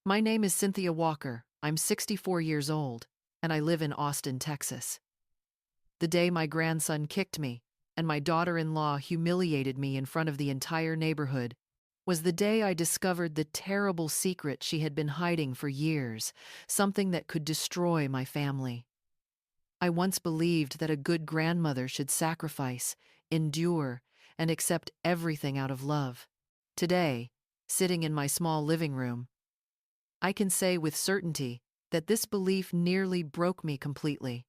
My name is Cynthia Walker. I'm 64 years old, and I live in Austin, Texas. The day my grandson kicked me and my daughter-in-law humiliated me in front of the entire neighborhood was the day I discovered the terrible secret she had been hiding for years, something that could destroy my family. I once believed that a good grandmother should sacrifice, endure, and accept everything out of love. Today, sitting in my small living room, I can say with certainty that this belief nearly broke me completely.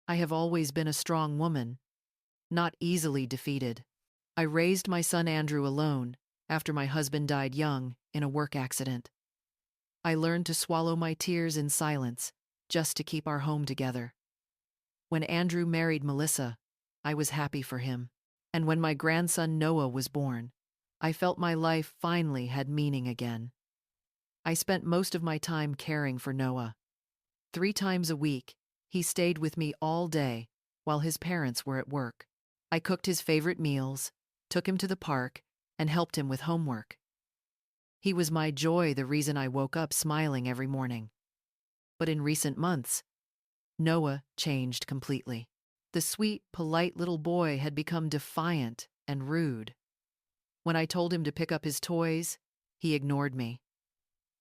I have always been a strong woman, not easily defeated. I raised my son Andrew alone after my husband died young in a work accident. I learned to swallow my tears in silence just to keep our home together. When Andrew married Melissa, I was happy for him. And when my grandson Noah was born, I felt my life finally had meaning again. I spent most of my time caring for Noah. 3 times a week, he stayed with me all day while his parents were at work. I cooked his favorite meals, took him to the park, and helped him with homework. He was my joy, the reason I woke up smiling every morning. But in recent months, Noah changed completely. The sweet, polite little boy had become defiant and rude. When I told him to pick up his toys, he ignored me.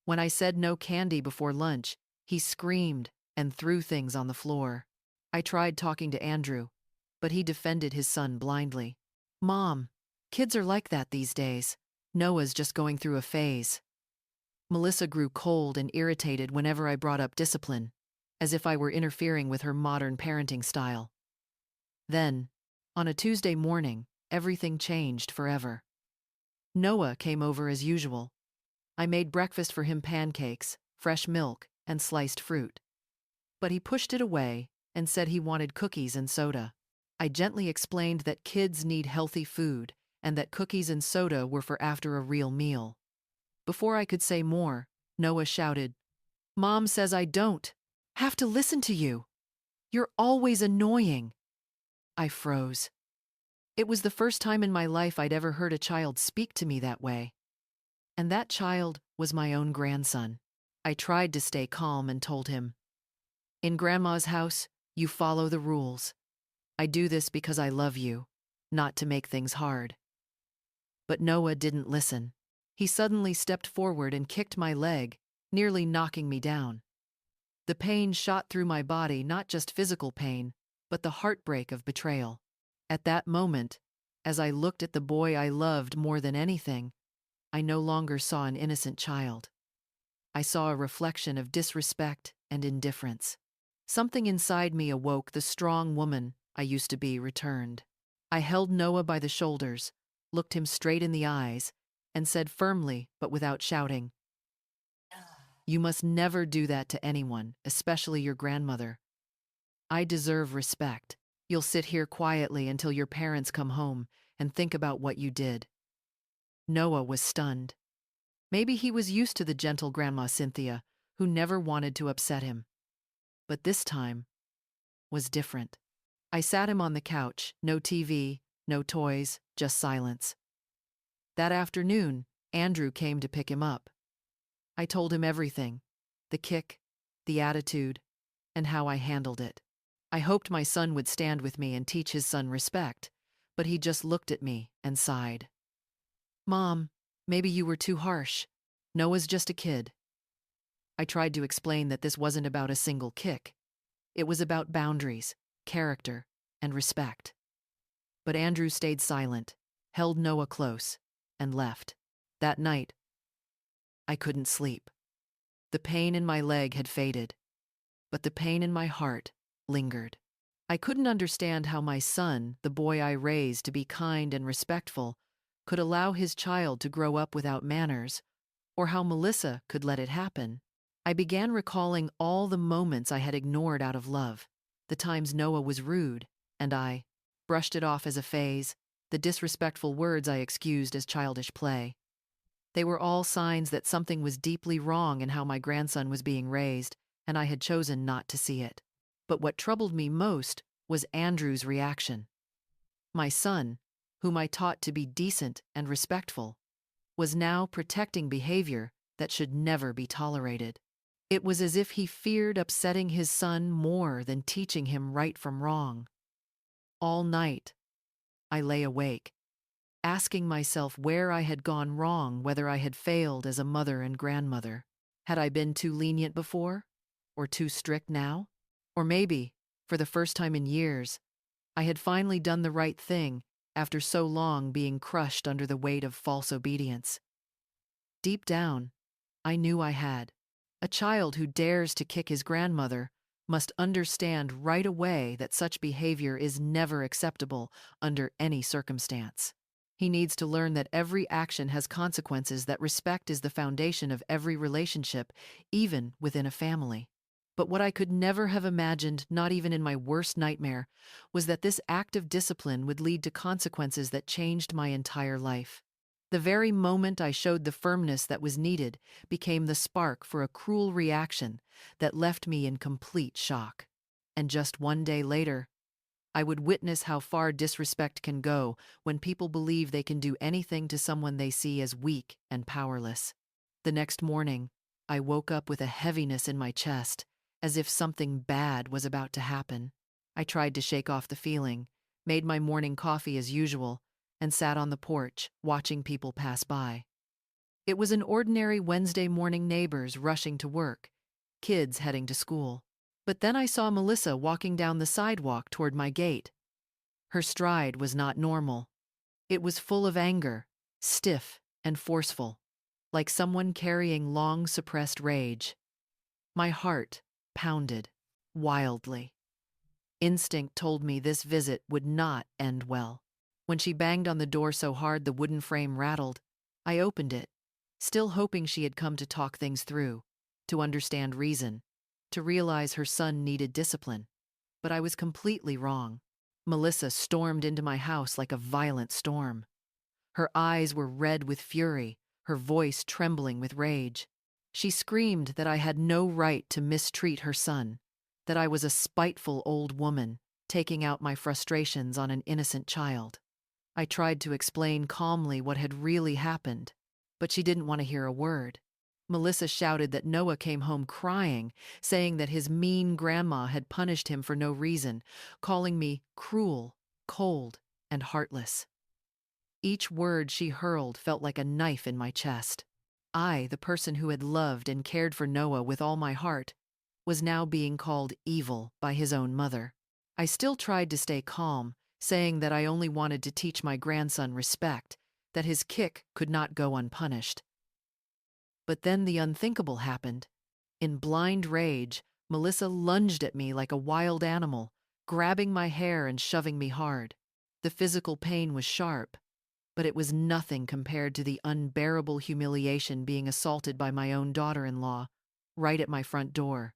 When I said no candy before lunch, he screamed and threw things on the floor. I tried talking to Andrew, but he defended his son blindly. "Mom, kids are like that these days. Noah's just going through a phase." Melissa grew cold and irritated whenever I brought up discipline, as if I were interfering with her modern parenting style. Then, on a Tuesday morning, everything changed forever. Noah came over as usual. I made breakfast for him: pancakes, fresh milk, and sliced fruit. But he pushed it away and said he wanted cookies and soda. I gently explained that kids need healthy food and that cookies and soda were for after a real meal. Before I could say more, Noah shouted, "Mom says I don't have to listen to you. You're always annoying." I froze. It was the first time in my life I'd ever heard a child speak to me that way. And that child was my own grandson. I tried to stay calm and told him, "In Grandma's house, you follow the rules. I do this because I love you, not to make things hard." But Noah didn't listen. He suddenly stepped forward and kicked my leg, nearly knocking me down. The pain shot through my body, not just physical pain, but the heartbreak of betrayal. At that moment, as I looked at the boy I loved more than anything, I no longer saw an innocent child. I saw a reflection of disrespect and indifference. Something inside me awoke. The strong woman I used to be returned. I held Noah by the shoulders, looked him straight in the eyes, and said firmly, but without shouting, "You must never do that to anyone, especially your grandmother. I deserve respect. You'll sit here quietly until your parents come home and think about what you did." Noah was stunned. Maybe he was used to the gentle Grandma Cynthia, who never wanted to upset him. But this time was different. I sat him on the couch, no TV, no toys, just silence. That afternoon, Andrew came to pick him up. I told him everything: the kick, the attitude, and how I handled it. I hoped my son would stand with me and teach his son respect, but he just looked at me and sighed. "Mom, maybe you were too harsh. Noah's just a kid." I tried to explain that this wasn't about a single kick. It was about boundaries, character, and respect. But Andrew stayed silent, held Noah close, and left. That night, I couldn't sleep. The pain in my leg had faded, but the pain in my heart lingered. I couldn't understand how my son, the boy I raised to be kind and respectful, could allow his child to grow up without manners, or how Melissa could let it happen. I began recalling all the moments I had ignored out of love, the times Noah was rude, and I brushed it off as a phase, the disrespectful words I excused as childish play. They were all signs that something was deeply wrong in how my grandson was being raised, and I had chosen not to see it. But what troubled me most was Andrew's reaction. My son, whom I taught to be decent and respectful, was now protecting behavior that should never be tolerated. It was as if he feared upsetting his son more than teaching him right from wrong. All night, I lay awake, asking myself where I had gone wrong, whether I had failed as a mother and grandmother. Had I been too lenient before? Or too strict now? Or maybe, for the first time in years, I had finally done the right thing after so long being crushed under the weight of false obedience. Deep down, I knew I had. A child who dares to kick his grandmother must understand right away that such behavior is never acceptable under any circumstance. He needs to learn that every action has consequences, that respect is the foundation of every relationship, even within a family. But what I could never have imagined, not even in my worst nightmare, was that this act of discipline would lead to consequences that changed my entire life. The very moment I showed the firmness that was needed became the spark for a cruel reaction that left me in complete shock. And just one day later, I would witness how far disrespect can go when people believe they can do anything to someone they see as weak and powerless. The next morning, I woke up with a heaviness in my chest, as if something bad was about to happen. I tried to shake off the feeling, made my morning coffee as usual, and sat on the porch, watching people pass by. It was an ordinary Wednesday morning, neighbors rushing to work, kids heading to school. But then I saw Melissa walking down the sidewalk toward my gate. Her stride was not normal. It was full of anger, stiff and forceful, like someone carrying long-suppressed rage. My heart pounded wildly. Instinct told me this visit would not end well. When she banged on the door so hard the wooden frame rattled, I opened it, still hoping she had come to talk things through, to understand reason, to realize her son needed discipline. But I was completely wrong. Melissa stormed into my house like a violent storm. Her eyes were red with fury, her voice trembling with rage. She screamed that I had no right to mistreat her son, that I was a spiteful old woman taking out my frustrations on an innocent child. I tried to explain calmly what had really happened, but she didn't want to hear a word. Melissa shouted that Noah came home crying, saying that his mean grandma had punished him for no reason, calling me cruel, cold, and heartless. Each word she hurled felt like a knife in my chest. I, the person who had loved and cared for Noah with all my heart, was now being called evil by his own mother. I still tried to stay calm, saying that I only wanted to teach my grandson respect, that his kick could not go unpunished. But then the unthinkable happened. In blind rage, Melissa lunged at me like a wild animal, grabbing my hair and shoving me hard. The physical pain was sharp, but it was nothing compared to the unbearable humiliation being assaulted by my own daughter-in-law, right at my front door,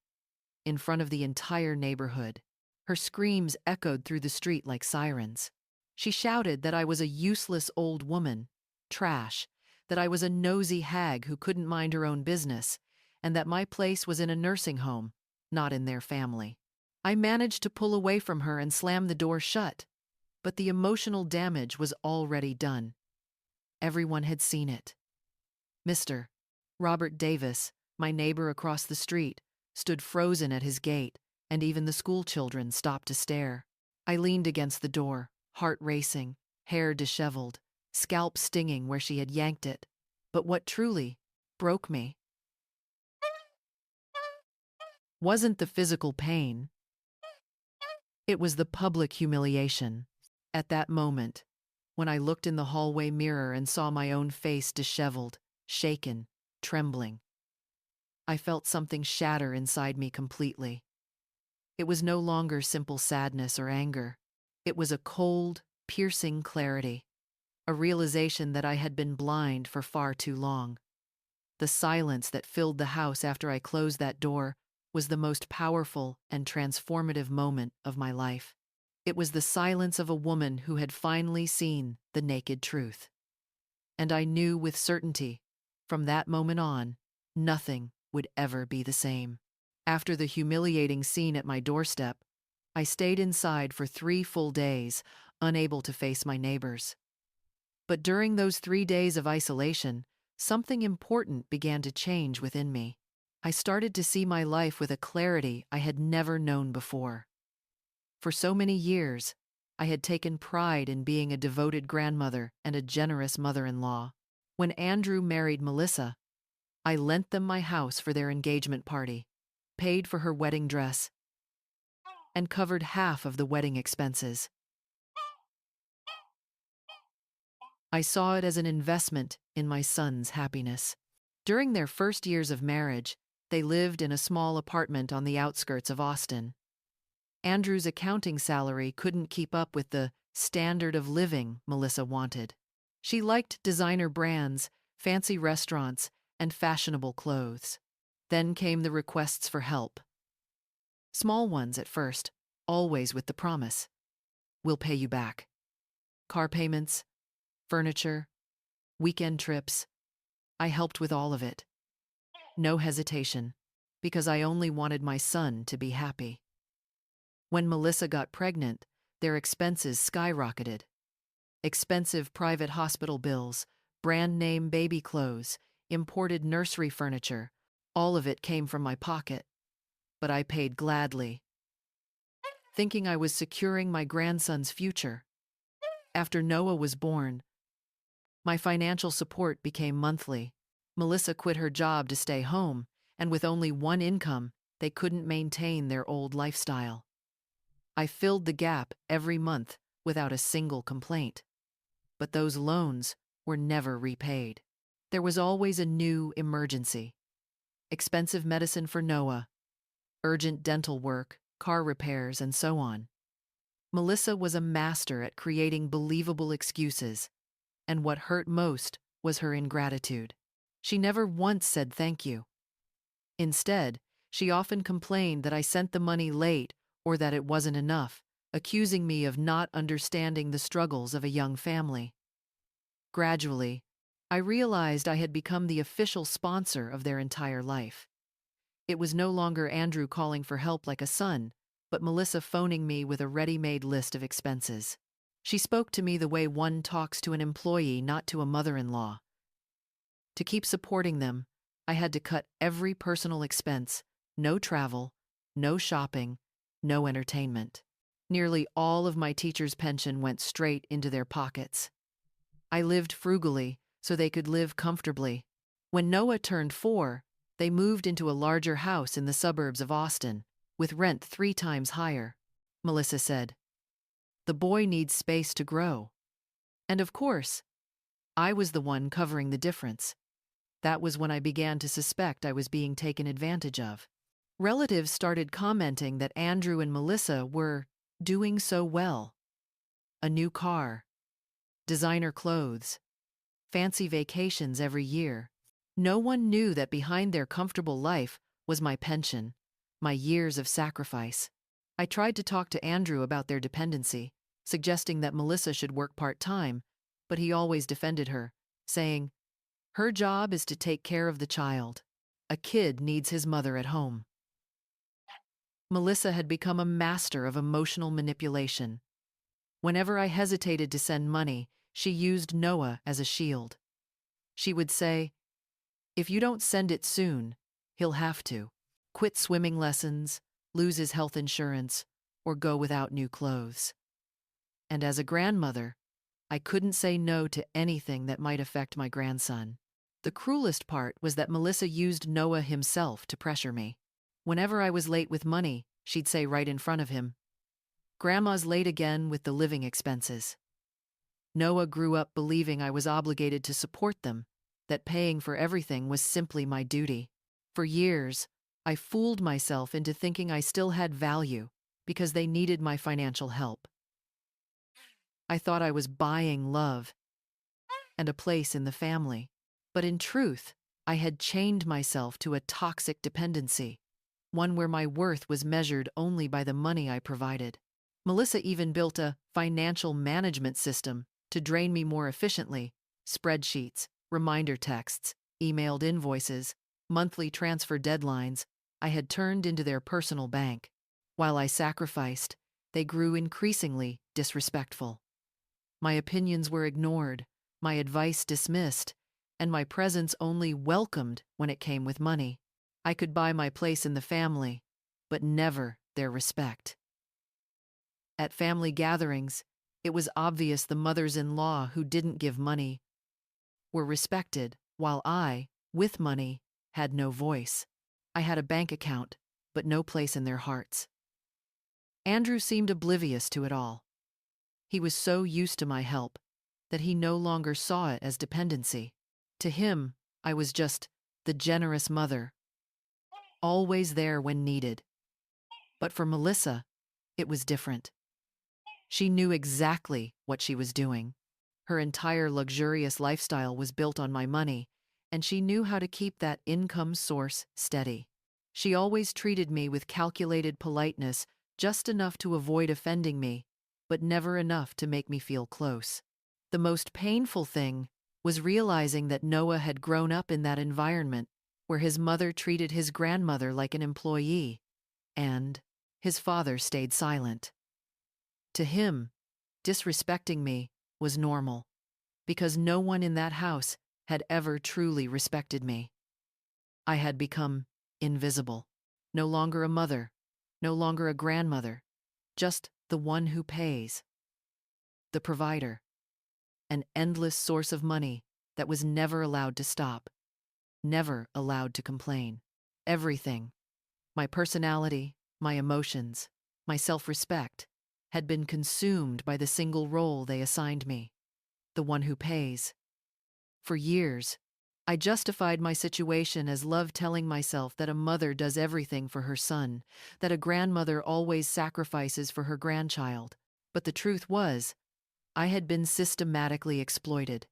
in front of the entire neighborhood. Her screams echoed through the street like sirens. She shouted that I was a useless old woman, trash, that I was a nosy hag who couldn't mind her own business, and that my place was in a nursing home, not in their family. I managed to pull away from her and slam the door shut, but the emotional damage was already done. Everyone had seen it. Mr. Robert Davis, my neighbor across the street, stood frozen at his gate, and even the school children stopped to stare. I leaned against the door, heart racing, hair disheveled, scalp stinging where she had yanked it. But what truly broke me wasn't the physical pain. It was the public humiliation. At that moment, when I looked in the hallway mirror and saw my own face disheveled, shaken, trembling, I felt something shatter inside me completely. It was no longer simple sadness or anger. It was a cold, piercing clarity, a realization that I had been blind for far too long. The silence that filled the house after I closed that door was the most powerful and transformative moment of my life. It was the silence of a woman who had finally seen the naked truth. And I knew with certainty, from that moment on, nothing would ever be the same. After the humiliating scene at my doorstep, I stayed inside for 3 full days, unable to face my neighbors. But during those 3 days of isolation, something important began to change within me. I started to see my life with a clarity I had never known before. For so many years, I had taken pride in being a devoted grandmother and a generous mother-in-law. When Andrew married Melissa, I lent them my house for their engagement party, paid for her wedding dress, and covered half of the wedding expenses. I saw it as an investment in my son's happiness. During their first years of marriage, they lived in a small apartment on the outskirts of Austin. Andrew's accounting salary couldn't keep up with the standard of living Melissa wanted. She liked designer brands, fancy restaurants, and fashionable clothes. Then came the requests for help. Small ones at first, always with the promise, "We'll pay you back." Car payments, furniture, weekend trips. I helped with all of it. No hesitation, because I only wanted my son to be happy. When Melissa got pregnant, their expenses skyrocketed. Expensive private hospital bills, brand-name baby clothes, imported nursery furniture, all of it came from my pocket. But I paid gladly, thinking I was securing my grandson's future. After Noah was born, my financial support became monthly. Melissa quit her job to stay home, and with only one income, they couldn't maintain their old lifestyle. I filled the gap every month without a single complaint. But those loans were never repaid. There was always a new emergency. Expensive medicine for Noah, urgent dental work, car repairs, and so on. Melissa was a master at creating believable excuses, and what hurt most was her ingratitude. She never once said thank you. Instead, she often complained that I sent the money late or that it wasn't enough, accusing me of not understanding the struggles of a young family. Gradually, I realized I had become the official sponsor of their entire life. It was no longer Andrew calling for help like a son, but Melissa phoning me with a ready-made list of expenses. She spoke to me the way one talks to an employee, not to a mother-in-law. To keep supporting them, I had to cut every personal expense: no travel, no shopping, no entertainment. Nearly all of my teacher's pension went straight into their pockets. I lived frugally so they could live comfortably. When Noah turned 4, they moved into a larger house in the suburbs of Austin, with rent 3 times higher. Melissa said, "The boy needs space to grow." And of course, I was the one covering the difference. That was when I began to suspect I was being taken advantage of. Relatives started commenting that Andrew and Melissa were doing so well. A new car, designer clothes, fancy vacations every year. No one knew that behind their comfortable life was my pension, my years of sacrifice. I tried to talk to Andrew about their dependency, suggesting that Melissa should work part-time, but he always defended her, saying, "Her job is to take care of the child. A kid needs his mother at home." Melissa had become a master of emotional manipulation. Whenever I hesitated to send money, she used Noah as a shield. She would say, "If you don't send it soon, he'll have to quit swimming lessons, lose his health insurance, or go without new clothes." And as a grandmother, I couldn't say no to anything that might affect my grandson. The cruelest part was that Melissa used Noah himself to pressure me. Whenever I was late with money, she'd say right in front of him, "Grandma's late again with the living expenses." Noah grew up believing I was obligated to support them, that paying for everything was simply my duty. For years, I fooled myself into thinking I still had value because they needed my financial help. I thought I was buying love and a place in the family. But in truth, I had chained myself to a toxic dependency, one where my worth was measured only by the money I provided. Melissa even built a financial management system to drain me more efficiently: spreadsheets, reminder texts, emailed invoices, monthly transfer deadlines. I had turned into their personal bank. While I sacrificed, they grew increasingly disrespectful. My opinions were ignored, my advice dismissed, and my presence only welcomed when it came with money. I could buy my place in the family, but never their respect. At family gatherings, it was obvious the mothers-in-law who didn't give money were respected, while I, with money, had no voice. I had a bank account, but no place in their hearts. Andrew seemed oblivious to it all. He was so used to my help that he no longer saw it as dependency. To him, I was just the generous mother, always there when needed. But for Melissa, it was different. She knew exactly what she was doing. Her entire luxurious lifestyle was built on my money, and she knew how to keep that income source steady. She always treated me with calculated politeness, just enough to avoid offending me, but never enough to make me feel close. The most painful thing was realizing that Noah had grown up in that environment where his mother treated his grandmother like an employee, and his father stayed silent. To him, disrespecting me was normal, because no one in that house had ever truly respected me. I had become invisible, no longer a mother, no longer a grandmother, just the one who pays, the provider, an endless source of money that was never allowed to stop, never allowed to complain. Everything, my personality, my emotions, my self-respect, had been consumed by the single role they assigned me, the one who pays. For years, I justified my situation as love, telling myself that a mother does everything for her son, that a grandmother always sacrifices for her grandchild. But the truth was, I had been systematically exploited,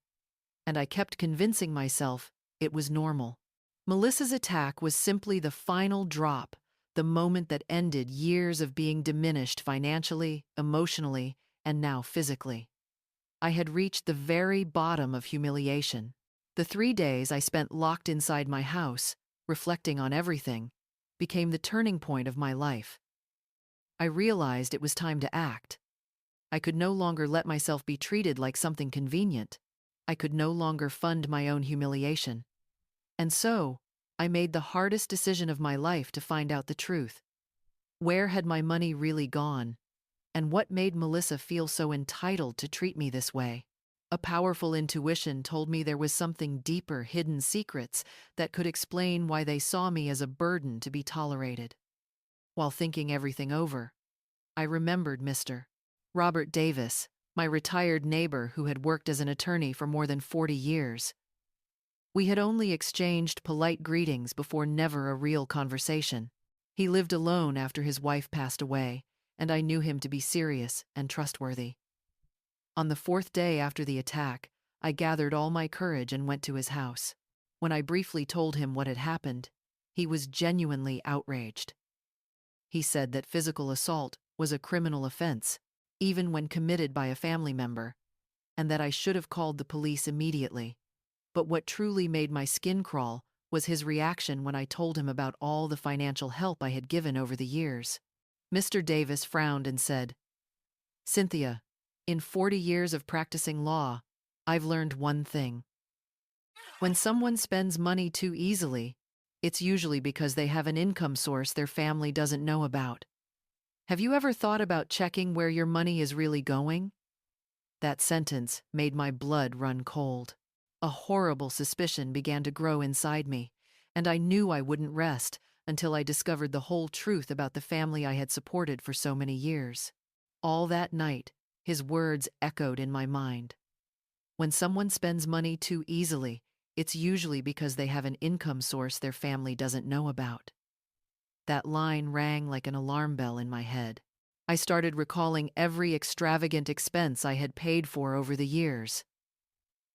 and I kept convincing myself it was normal. Melissa's attack was simply the final drop, the moment that ended years of being diminished financially, emotionally, and now physically. I had reached the very bottom of humiliation. The 3 days I spent locked inside my house, reflecting on everything, became the turning point of my life. I realized it was time to act. I could no longer let myself be treated like something convenient. I could no longer fund my own humiliation. And so, I made the hardest decision of my life to find out the truth. Where had my money really gone? And what made Melissa feel so entitled to treat me this way? A powerful intuition told me there was something deeper, hidden secrets that could explain why they saw me as a burden to be tolerated. While thinking everything over, I remembered Mr. Robert Davis, my retired neighbor who had worked as an attorney for more than 40 years. We had only exchanged polite greetings before never a real conversation. He lived alone after his wife passed away, and I knew him to be serious and trustworthy. On the 4th day after the attack, I gathered all my courage and went to his house. When I briefly told him what had happened, he was genuinely outraged. He said that physical assault was a criminal offense, even when committed by a family member, and that I should have called the police immediately. But what truly made my skin crawl was his reaction when I told him about all the financial help I had given over the years. Mr. Davis frowned and said, "Cynthia, in 40 years of practicing law, I've learned one thing. When someone spends money too easily, it's usually because they have an income source their family doesn't know about. Have you ever thought about checking where your money is really going?" That sentence made my blood run cold. A horrible suspicion began to grow inside me, and I knew I wouldn't rest until I discovered the whole truth about the family I had supported for so many years. All that night, his words echoed in my mind. When someone spends money too easily, it's usually because they have an income source their family doesn't know about. That line rang like an alarm bell in my head. I started recalling every extravagant expense I had paid for over the years.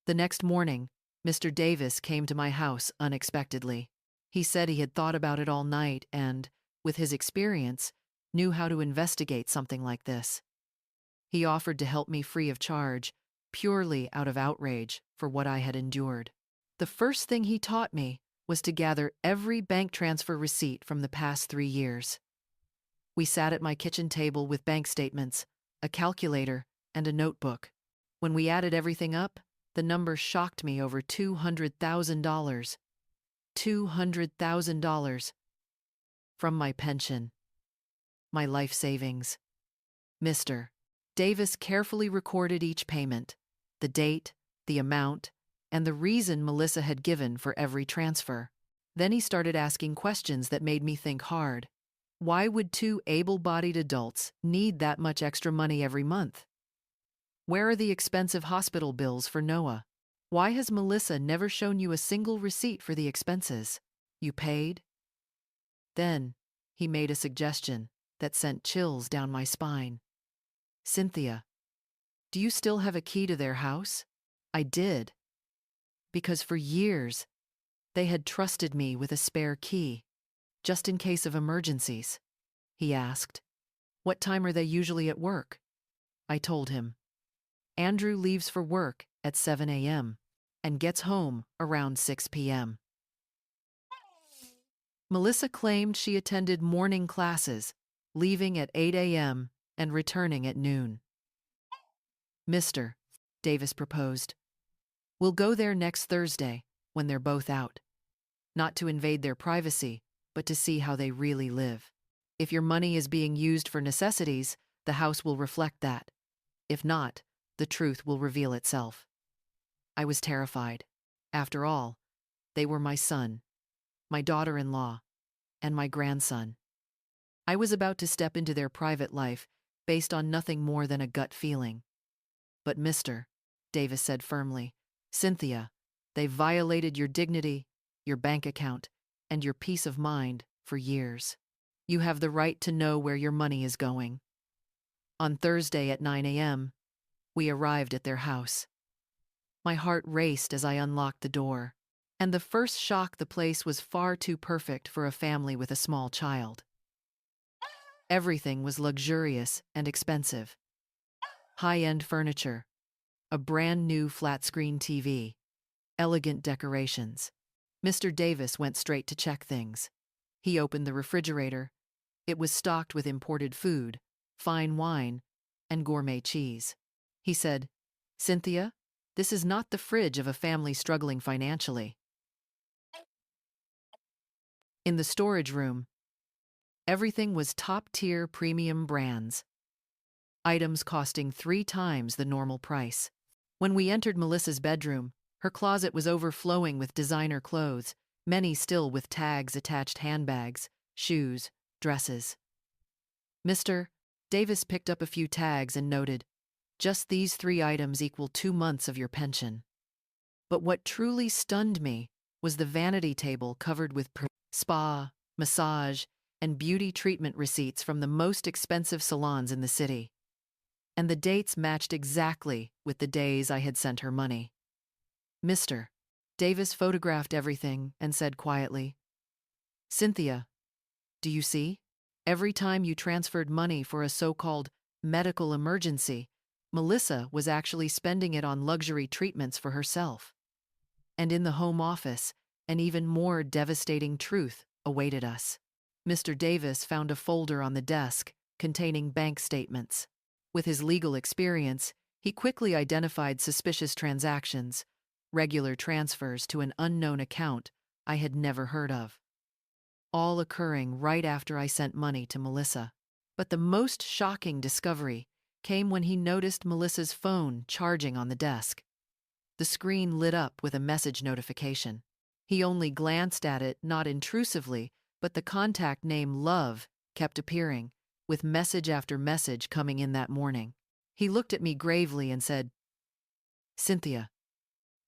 The next morning, Mr. Davis came to my house unexpectedly. He said he had thought about it all night and, with his experience, knew how to investigate something like this. He offered to help me free of charge, purely out of outrage for what I had endured. The first thing he taught me was to gather every bank transfer receipt from the past 3 years. We sat at my kitchen table with bank statements, a calculator, and a notebook. When we added everything up, The number shocked me. Over $200,000. $200,000 from my pension, my life savings. Mr. Davis carefully recorded each payment, the date, the amount, and the reason Melissa had given for every transfer. Then he started asking questions that made me think hard. Why would two able-bodied adults need that much extra money every month? Where are the expensive hospital bills for Noah? Why has Melissa never shown you a single receipt for the expenses? You paid? Then he made a suggestion that sent chills down my spine. Cynthia, do you still have a key to their house? I did. Because for years, they had trusted me with a spare key, just in case of emergencies. He asked, "What time are they usually at work?" I told him. Andrew leaves for work at 7 a.m. and gets home around 6 p.m. Melissa claimed she attended morning classes, leaving at 8 a.m. and returning at noon. Mr. Davis proposed, "We'll go there next Thursday when they're both out. Not to invade their privacy, but to see how they really live. If your money is being used for necessities, the house will reflect that. If not, the truth will reveal itself." I was terrified. After all, they were my son, my daughter-in-law, and my grandson. I was about to step into their private life based on nothing more than a gut feeling. But Mr. Davis said firmly, "Cynthia, they violated your dignity, your bank account, and your peace of mind for years. You have the right to know where your money is going." On Thursday at 9 a.m., we arrived at their house. My heart raced as I unlocked the door, and the first shock, the place was far too perfect for a family with a small child. Everything was luxurious and expensive. High-end furniture, a brand-new flat-screen TV, elegant decorations. Mr. Davis went straight to check things. He opened the refrigerator. It was stocked with imported food, fine wine, and gourmet cheese. He said, "Cynthia, this is not the fridge of a family struggling financially." In the storage room, everything was top-tier premium brands, items costing 3 times the normal price. When we entered Melissa's bedroom, her closet was overflowing with designer clothes, many still with tags attached, handbags, shoes, dresses. Mr. Davis picked up a few tags and noted, "Just these 3 items equal 2 months of your pension." But what truly stunned me was the vanity table covered with spa, massage, and beauty treatment receipts from the most expensive salons in the city. And the dates matched exactly with the days I had sent her money. Mr. Davis photographed everything and said quietly, "Cynthia, do you see? Every time you transferred money for a so-called medical emergency, Melissa was actually spending it on luxury treatments for herself." And in the home office, an even more devastating truth awaited us. Mr. Davis found a folder on the desk containing bank statements. With his legal experience, he quickly identified suspicious transactions, regular transfers to an unknown account I had never heard of, all occurring right after I sent money to Melissa. But the most shocking discovery came when he noticed Melissa's phone charging on the desk. The screen lit up with a message notification. He only glanced at it, not intrusively, but the contact name Love kept appearing, with message after message coming in that morning. He looked at me gravely and said, "Cynthia,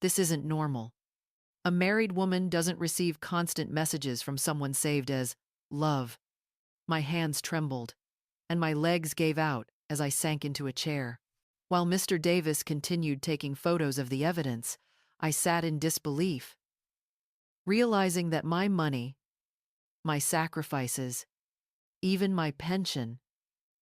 this isn't normal. A married woman doesn't receive constant messages from someone saved as Love." My hands trembled, and my legs gave out as I sank into a chair. While Mr. Davis continued taking photos of the evidence, I sat in disbelief, realizing that my money, my sacrifices, even my pension,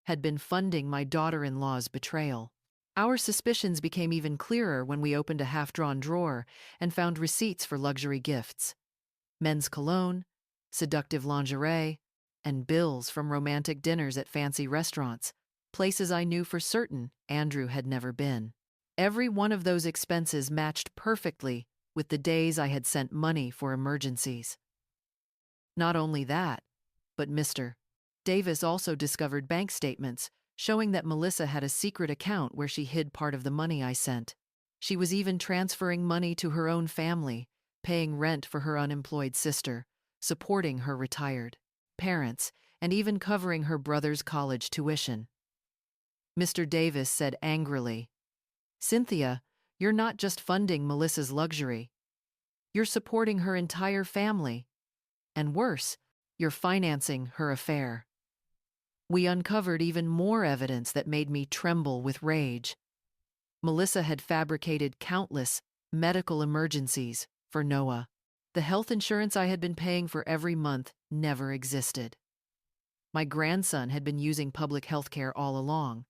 had been funding my daughter-in-law's betrayal. Our suspicions became even clearer when we opened a half-drawn drawer and found receipts for luxury gifts, men's cologne, seductive lingerie, and bills from romantic dinners at fancy restaurants, places I knew for certain Andrew had never been. Every one of those expenses matched perfectly with the days I had sent money for emergencies. Not only that, but Mr. Davis also discovered bank statements showing that Melissa had a secret account where she hid part of the money I sent. She was even transferring money to her own family, paying rent for her unemployed sister, supporting her retired parents, and even covering her brother's college tuition. Mr. Davis said angrily, "Cynthia, you're not just funding Melissa's luxury. You're supporting her entire family. And worse, you're financing her affair." We uncovered even more evidence that made me tremble with rage. Melissa had fabricated countless medical emergencies for Noah. The health insurance I had been paying for every month never existed. My grandson had been using public health care all along.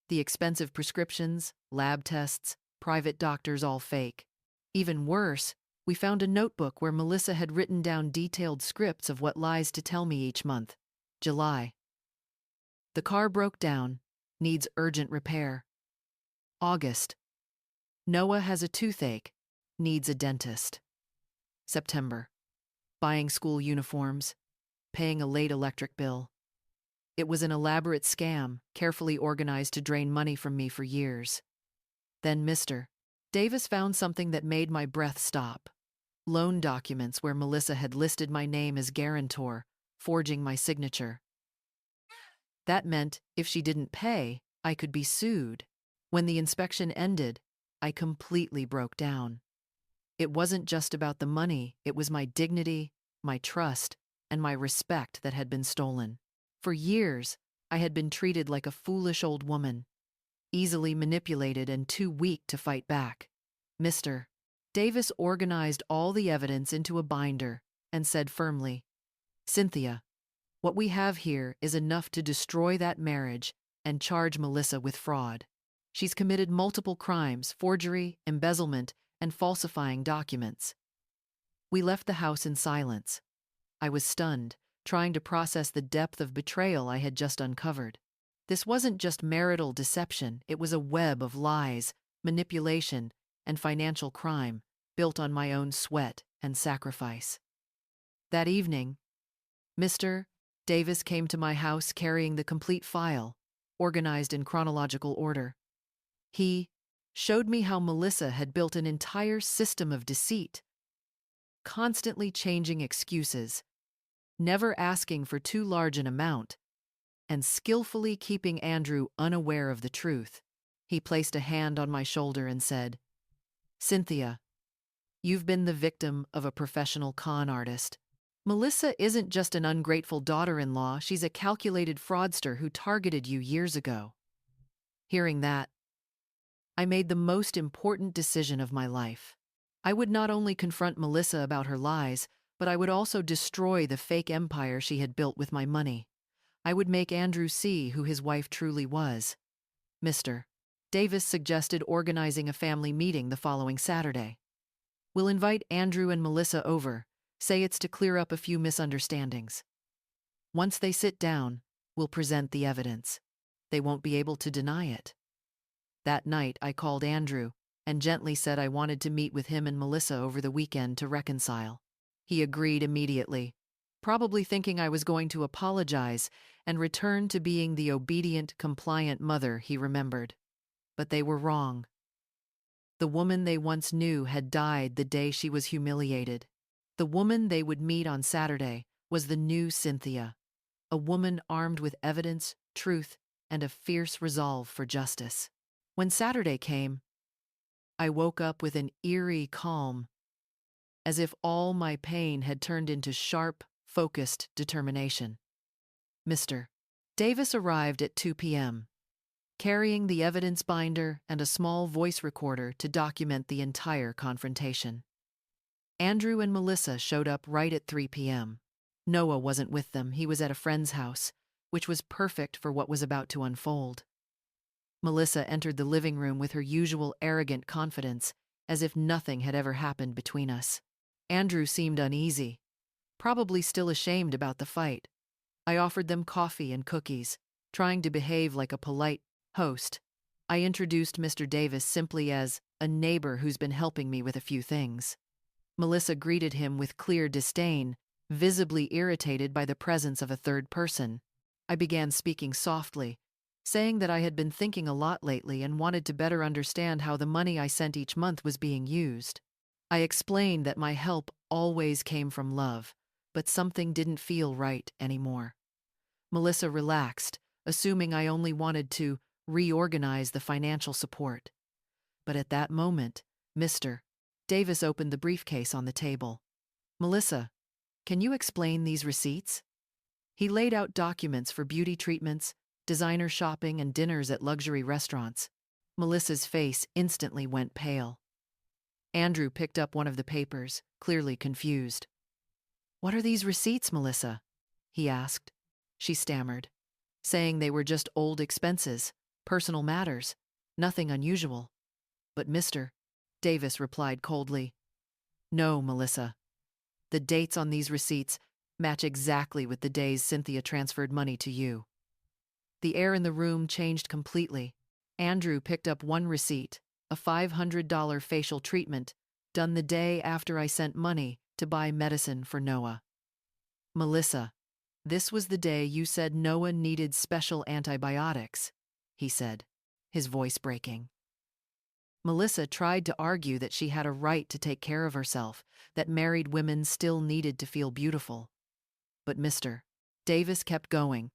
The expensive prescriptions, lab tests, private doctors, all fake. Even worse, we found a notebook where Melissa had written down detailed scripts of what lies to tell me each month. July. The car broke down, needs urgent repair. August. Noah has a toothache, needs a dentist. September. Buying school uniforms, paying a late electric bill. It was an elaborate scam, carefully organized to drain money from me for years. Then Mr. Davis found something that made my breath stop. Loan documents where Melissa had listed my name as guarantor, forging my signature. That meant if she didn't pay, I could be sued. When the inspection ended, I completely broke down. It wasn't just about the money, it was my dignity, my trust, and my respect that had been stolen. For years, I had been treated like a foolish old woman, easily manipulated and too weak to fight back. Mr. Davis organized all the evidence into a binder and said firmly, "Cynthia, what we have here is enough to destroy that marriage and charge Melissa with fraud. She's committed multiple crimes, forgery, embezzlement, and falsifying documents." We left the house in silence. I was stunned, trying to process the depth of betrayal I had just uncovered. This wasn't just marital deception, it was a web of lies, manipulation, and financial crime built on my own sweat and sacrifice. That evening, Mr. Davis came to my house carrying the complete file, organized in chronological order. He showed me how Melissa had built an entire system of deceit, constantly changing excuses, never asking for too large an amount, and skillfully keeping Andrew unaware of the truth. He placed a hand on my shoulder and said, "Cynthia, you've been the victim of a professional con artist. Melissa isn't just an ungrateful daughter-in-law, she's a calculated fraudster who targeted you years ago." Hearing that, I made the most important decision of my life. I would not only confront Melissa about her lies, but I would also destroy the fake empire she had built with my money. I would make Andrew see who his wife truly was. Mr. Davis suggested organizing a family meeting the following Saturday. "We'll invite Andrew and Melissa over, say it's to clear up a few misunderstandings. Once they sit down, we'll present the evidence. They won't be able to deny it." That night, I called Andrew and gently said I wanted to meet with him and Melissa over the weekend to reconcile. He agreed immediately, probably thinking I was going to apologize and return to being the obedient, compliant mother he remembered. But they were wrong. The woman they once knew had died the day she was humiliated. The woman they would meet on Saturday was the new Cynthia, a woman armed with evidence, truth, and a fierce resolve for justice. When Saturday came, I woke up with an eerie calm, as if all my pain had turned into sharp, focused determination. Mr. Davis arrived at 2 p.m., carrying the evidence binder and a small voice recorder to document the entire confrontation. Andrew and Melissa showed up right at 3 p.m. Noah wasn't with them, he was at a friend's house, which was perfect for what was about to unfold. Melissa entered the living room with her usual arrogant confidence, as if nothing had ever happened between us. Andrew seemed uneasy, probably still ashamed about the fight. I offered them coffee and cookies, trying to behave like a polite host. I introduced Mr. Davis simply as a neighbor who's been helping me with a few things. Melissa greeted him with clear disdain, visibly irritated by the presence of a third person. I began speaking softly, saying that I had been thinking a lot lately and wanted to better understand how the money I sent each month was being used. I explained that my help always came from love, but something didn't feel right anymore. Melissa relaxed, assuming I only wanted to reorganize the financial support. But at that moment, Mr. Davis opened the briefcase on the table. Melissa, can you explain these receipts? He laid out documents for beauty treatments, designer shopping, and dinners at luxury restaurants. Melissa's face instantly went pale. Andrew picked up one of the papers, clearly confused. What are these receipts, Melissa? He asked. She stammered, saying they were just old expenses, personal matters, nothing unusual. But Mr. Davis replied coldly, No, Melissa. The dates on these receipts match exactly with the days Cynthia transferred money to you. The air in the room changed completely. Andrew picked up one receipt, a $500 facial treatment, done the day after I sent money to buy medicine for Noah. Melissa, this was the day you said Noah needed special antibiotics, he said, his voice breaking. Melissa tried to argue that she had a right to take care of herself, that married women still needed to feel beautiful. But Mr. Davis kept going,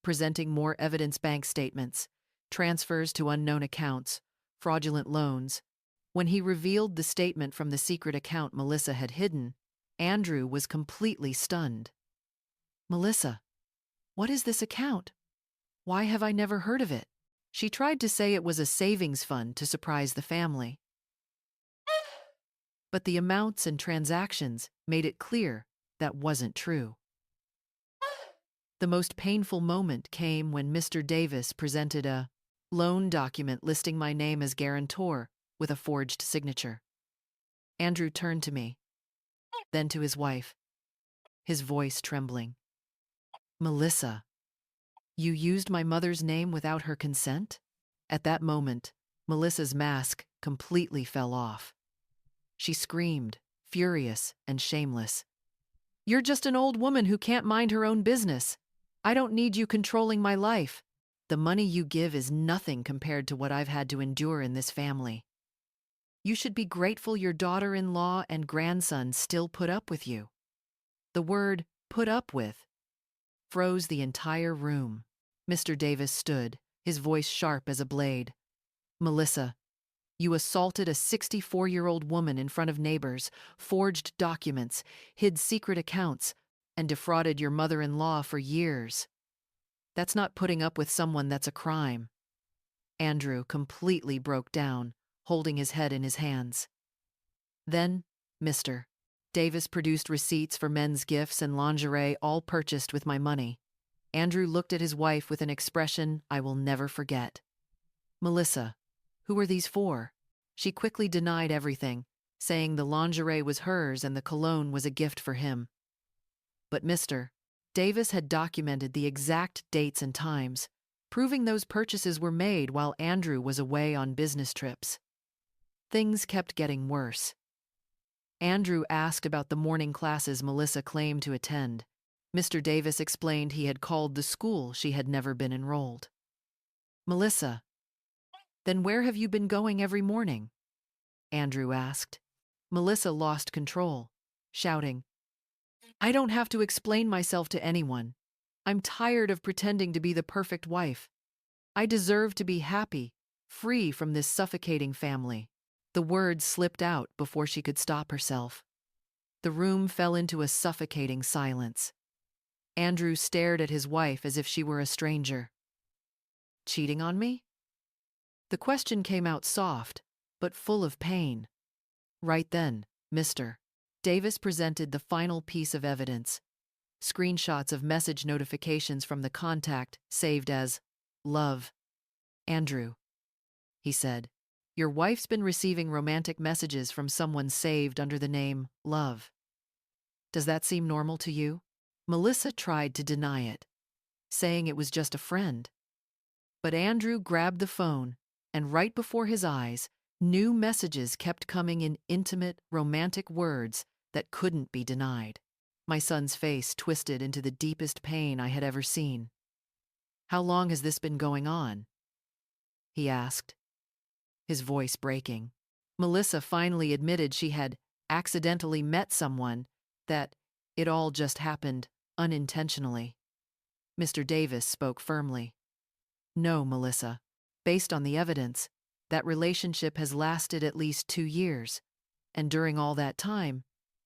presenting more evidence: bank statements, transfers to unknown accounts, fraudulent loans. When he revealed the statement from the secret account Melissa had hidden, Andrew was completely stunned. Melissa, what is this account? Why have I never heard of it? She tried to say it was a savings fund to surprise the family. But the amounts and transactions made it clear that wasn't true. The most painful moment came when Mr. Davis presented a loan document listing my name as guarantor with a forged signature. Andrew turned to me, then to his wife, his voice trembling. Melissa, you used my mother's name without her consent? At that moment, Melissa's mask completely fell off. She screamed, furious and shameless. You're just an old woman who can't mind her own business. I don't need you controlling my life. The money you give is nothing compared to what I've had to endure in this family. You should be grateful your daughter-in-law and grandson still put up with you. The word "put up with" froze the entire room. Mr. Davis stood, his voice sharp as a blade. Melissa, you assaulted a 64-year-old woman in front of neighbors, forged documents, hid secret accounts, and defrauded your mother-in-law for years. That's not putting up with someone, that's a crime. Andrew completely broke down, holding his head in his hands. Then, Mr. Davis produced receipts for men's gifts and lingerie, all purchased with my money. Andrew looked at his wife with an expression I will never forget. Melissa, who are these for? She quickly denied everything, saying the lingerie was hers and the cologne was a gift for him. But Mr. Davis had documented the exact dates and times, proving those purchases were made while Andrew was away on business trips. Things kept getting worse. Andrew asked about the morning classes Melissa claimed to attend. Mr. Davis explained he had called the school she had never been enrolled. Melissa, then where have you been going every morning? Andrew asked. Melissa lost control, shouting, I don't have to explain myself to anyone. I'm tired of pretending to be the perfect wife. I deserve to be happy, free from this suffocating family. The words slipped out before she could stop herself. The room fell into a suffocating silence. Andrew stared at his wife as if she were a stranger. Cheating on me? The question came out soft, but full of pain. Right then, Mr. Davis presented the final piece of evidence. Screenshots of message notifications from the contact saved as Love. Andrew, he said, your wife's been receiving romantic messages from someone saved under the name Love. Does that seem normal to you? Melissa tried to deny it, saying it was just a friend. But Andrew grabbed the phone and right before his eyes, new messages kept coming in intimate, romantic words that couldn't be denied. My son's face twisted into the deepest pain I had ever seen. "How long has this been going on?" he asked, his voice breaking. Melissa finally admitted she had accidentally met someone, that it all just happened unintentionally. Mr. Davis spoke firmly. "No, Melissa. Based on the evidence, that relationship has lasted at least 2 years, and during all that time,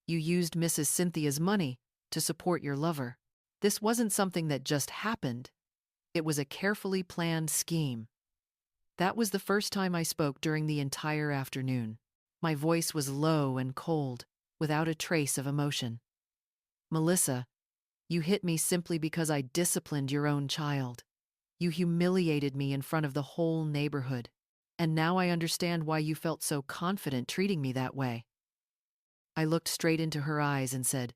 you used Mrs. Cynthia's money to support your lover. This wasn't something that just happened. It was a carefully planned scheme." That was the first time I spoke during the entire afternoon. My voice was low and cold, without a trace of emotion. "Melissa, you hit me simply because I disciplined your own child. You humiliated me in front of the whole neighborhood, and now I understand why you felt so confident treating me that way." I looked straight into her eyes and said,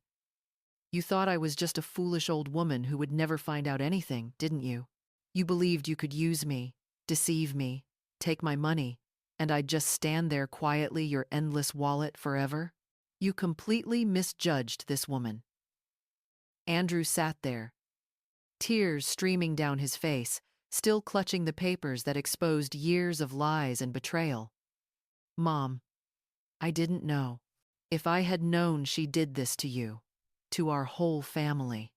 "You thought I was just a foolish old woman who would never find out anything, didn't you? You believed you could use me, deceive me, take my money, and I'd just stand there quietly, your endless wallet, forever? You completely misjudged this woman." Andrew sat there, tears streaming down his face, still clutching the papers that exposed years of lies and betrayal. "Mom, I didn't know. If I had known she did this to you, to our whole family."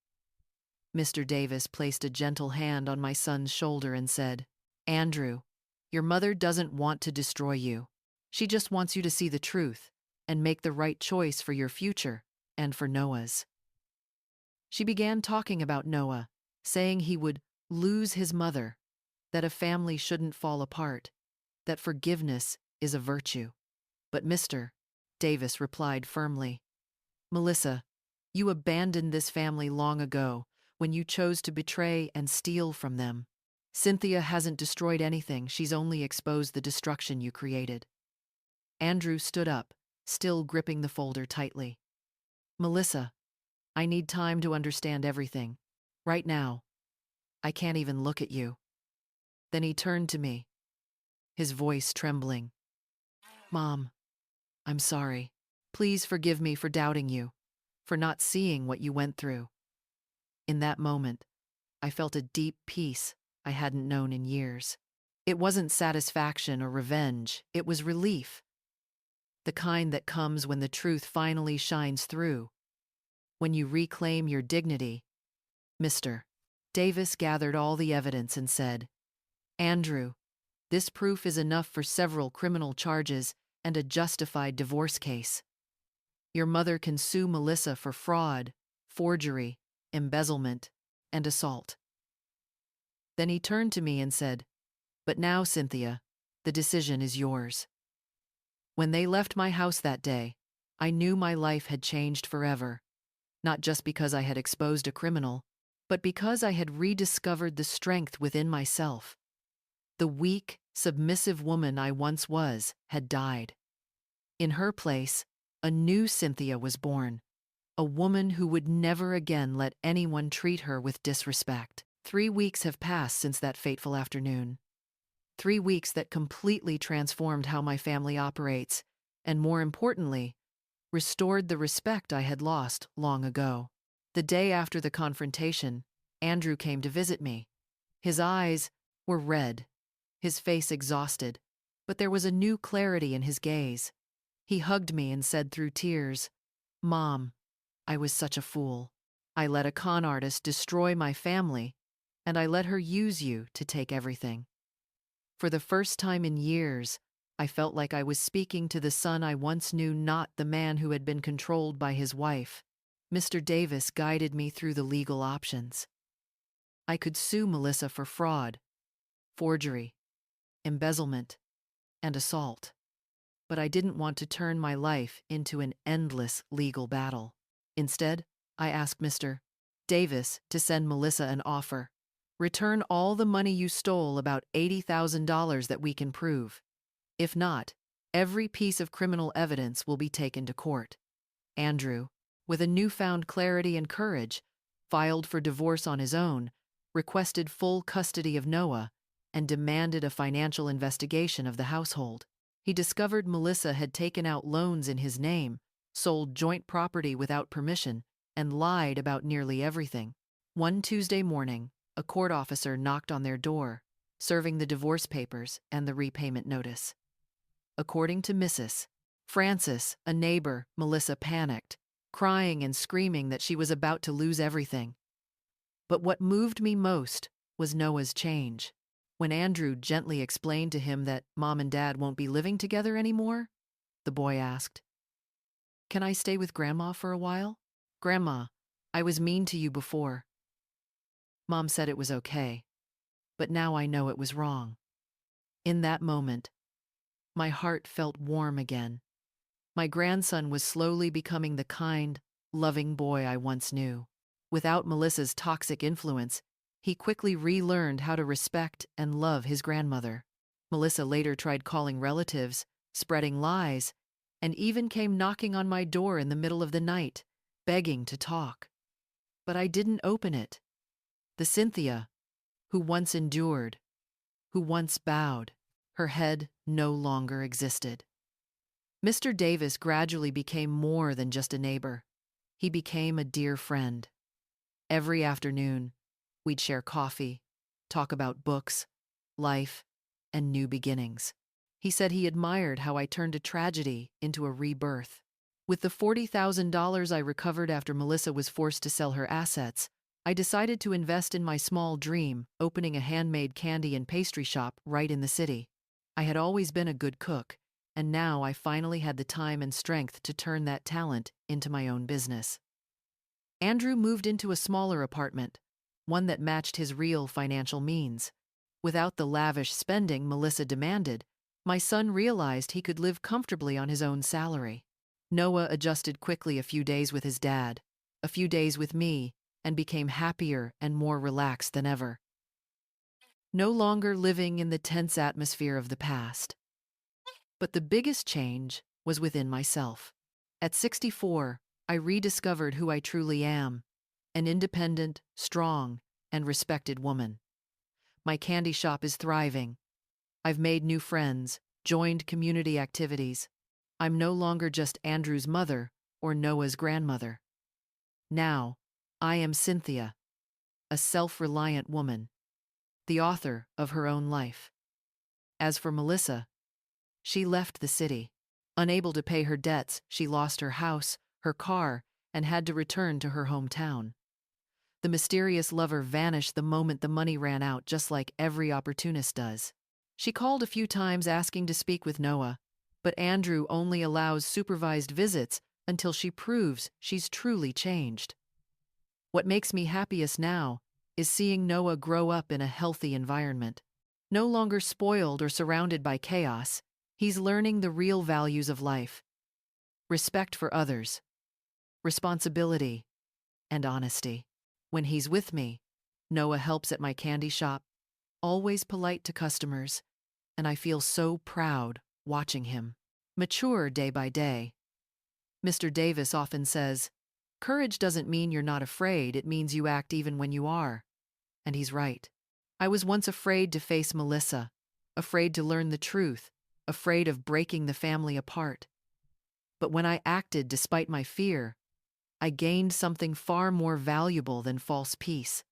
Mr. Davis placed a gentle hand on my son's shoulder and said, "Andrew, your mother doesn't want to destroy you. She just wants you to see the truth and make the right choice for your future and for Noah's." She began talking about Noah, saying he would lose his mother, that a family shouldn't fall apart, that forgiveness is a virtue. But Mr. Davis replied firmly, "Melissa, you abandoned this family long ago when you chose to betray and steal from them. Cynthia hasn't destroyed anything, she's only exposed the destruction you created." Andrew stood up, still gripping the folder tightly. "Melissa, I need time to understand everything. Right now, I can't even look at you." Then he turned to me, his voice trembling. "Mom, I'm sorry. Please forgive me for doubting you, for not seeing what you went through." In that moment, I felt a deep peace I hadn't known in years. It wasn't satisfaction or revenge, it was relief. The kind that comes when the truth finally shines through, when you reclaim your dignity. Mr. Davis gathered all the evidence and said, "Andrew, this proof is enough for several criminal charges and a justified divorce case. Your mother can sue Melissa for fraud, forgery, embezzlement, and assault." Then he turned to me and said, "But now, Cynthia, the decision is yours." When they left my house that day, I knew my life had changed forever, not just because I had exposed a criminal, but because I had rediscovered the strength within myself. The weak, submissive woman I once was had died. In her place, a new Cynthia was born, a woman who would never again let anyone treat her with disrespect. 3 weeks have passed since that fateful afternoon. 3 weeks that completely transformed how my family operates, and more importantly, restored the respect I had lost long ago. The day after the confrontation, Andrew came to visit me. His eyes were red, his face exhausted, but there was a new clarity in his gaze. He hugged me and said through tears, "Mom, I was such a fool. I let a con artist destroy my family, and I let her use you to take everything." For the first time in years, I felt like I was speaking to the son I once knew, not the man who had been controlled by his wife. Mr. Davis guided me through the legal options. I could sue Melissa for fraud, forgery, embezzlement, and assault. But I didn't want to turn my life into an endless legal battle. Instead, I asked Mr. Davis to send Melissa an offer. "Return all the money you stole, about $80,000 that we can prove. If not, every piece of criminal evidence will be taken to court." Andrew, with a newfound clarity and courage, filed for divorce on his own, requested full custody of Noah, and demanded a financial investigation of the household. He discovered Melissa had taken out loans in his name, sold joint property without permission, and lied about nearly everything. One Tuesday morning, a court officer knocked on their door, serving the divorce papers and the repayment notice. According to Mrs. Francis, a neighbor, Melissa panicked, crying and screaming that she was about to lose everything. But what moved me most was Noah's change. When Andrew gently explained to him that Mom and Dad won't be living together anymore, the boy asked, "Can I stay with Grandma for a while? Grandma, I was mean to you before." Mom said it was okay, but now I know it was wrong. In that moment, my heart felt warm again. My grandson was slowly becoming the kind, loving boy I once knew. Without Melissa's toxic influence, he quickly relearned how to respect and love his grandmother. Melissa later tried calling relatives, spreading lies, and even came knocking on my door in the middle of the night, begging to talk. But I didn't open it. The Cynthia, who once endured, who once bowed, her head no longer existed. Mr. Davis gradually became more than just a neighbor. He became a dear friend. Every afternoon, we'd share coffee, talk about books, life, and new beginnings. He said he admired how I turned a tragedy into a rebirth. With the $40,000 I recovered after Melissa was forced to sell her assets, I decided to invest in my small dream, opening a handmade candy and pastry shop right in the city. I had always been a good cook, and now I finally had the time and strength to turn that talent into my own business. Andrew moved into a smaller apartment, one that matched his real financial means. Without the lavish spending Melissa demanded, my son realized he could live comfortably on his own salary. Noah adjusted quickly, a few days with his dad, a few days with me, and became happier and more relaxed than ever. No longer living in the tense atmosphere of the past. But the biggest change was within myself. At 64, I rediscovered who I truly am, an independent, strong, and respected woman. My candy shop is thriving. I've made new friends, joined community activities. I'm no longer just Andrew's mother or Noah's grandmother. Now, I am Cynthia, a self-reliant woman, the author of her own life. As for Melissa, she left the city. Unable to pay her debts, she lost her house, her car, and had to return to her hometown. The mysterious lover vanished the moment the money ran out, just like every opportunist does. She called a few times asking to speak with Noah, but Andrew only allows supervised visits until she proves she's truly changed. What makes me happiest now is seeing Noah grow up in a healthy environment. No longer spoiled or surrounded by chaos, he's learning the real values of life: respect for others, responsibility, and honesty. When he's with me, Noah helps at my candy shop, always polite to customers, and I feel so proud watching him mature day by day. Mr. Davis often says, "Courage doesn't mean you're not afraid, it means you act even when you are." And he's right. I was once afraid to face Melissa, afraid to learn the truth, afraid of breaking the family apart. But when I acted despite my fear, I gained something far more valuable than false peace.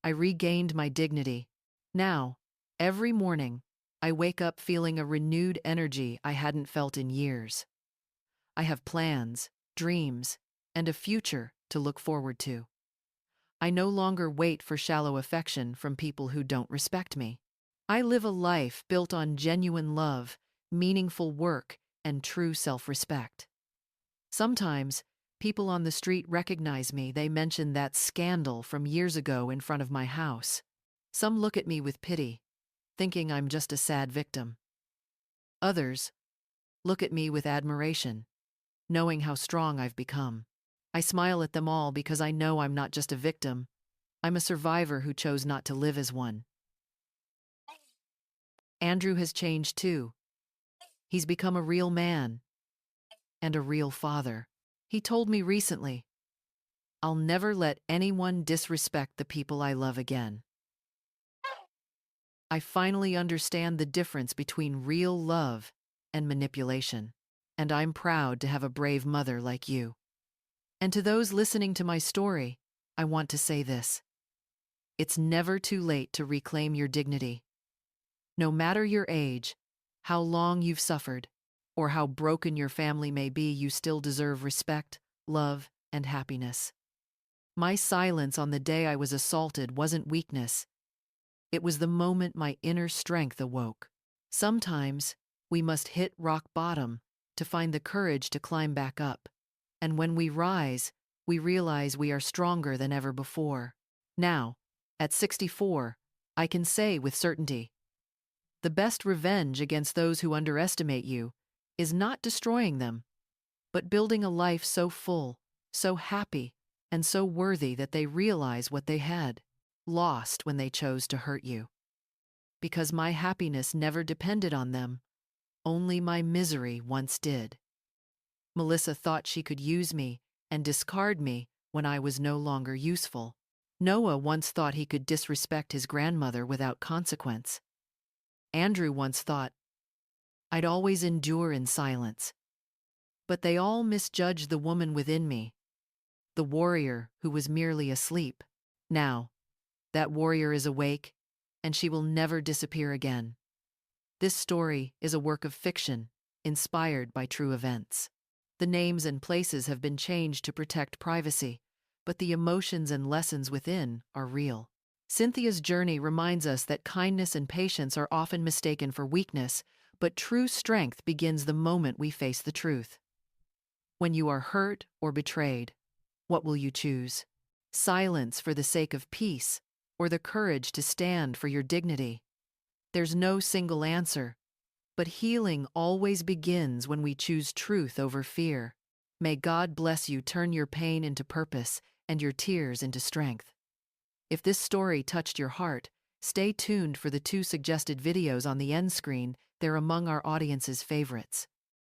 I regained my dignity. Now, every morning, I wake up feeling a renewed energy I hadn't felt in years. I have plans, dreams, and a future to look forward to. I no longer wait for shallow affection from people who don't respect me. I live a life built on genuine love, meaningful work, and true self-respect. Sometimes, people on the street recognize me. They mention that scandal from years ago in front of my house. Some look at me with pity, thinking I'm just a sad victim. Others look at me with admiration, knowing how strong I've become. I smile at them all because I know I'm not just a victim. I'm a survivor who chose not to live as one. Andrew has changed too. He's become a real man and a real father. He told me recently, "I'll never let anyone disrespect the people I love again." I finally understand the difference between real love and manipulation. And I'm proud to have a brave mother like you. And to those listening to my story, I want to say this. It's never too late to reclaim your dignity. No matter your age, how long you've suffered, or how broken your family may be, you still deserve respect, love, and happiness. My silence on the day I was assaulted wasn't weakness. It was the moment my inner strength awoke. Sometimes we must hit rock bottom to find the courage to climb back up. And when we rise, we realize we are stronger than ever before. Now, at 64, I can say with certainty, the best revenge against those who underestimate you is not destroying them, but building a life so full, so happy, and so worthy that they realize what they had lost when they chose to hurt you. Because my happiness never depended on them, only my misery once did. Melissa thought she could use me and discard me when I was no longer useful. Noah once thought he could disrespect his grandmother without consequence. Andrew once thought I'd always endure in silence. But they all misjudged the woman within me, the warrior who was merely asleep. Now, that warrior is awake, and she will never disappear again. This story is a work of fiction, inspired by true events. The names and places have been changed to protect privacy, but the emotions and lessons within are real. Cynthia's journey reminds us that kindness and patience are often mistaken for weakness, but true strength begins the moment we face the truth. When you are hurt or betrayed, what will you choose? Silence for the sake of peace, or the courage to stand for your dignity? There's no single answer, but healing always begins when we choose truth over fear. May God bless you. Turn your pain into purpose and your tears into strength. If this story touched your heart, stay tuned for the 2 suggested videos on the end screen. They're among our audience's favorites.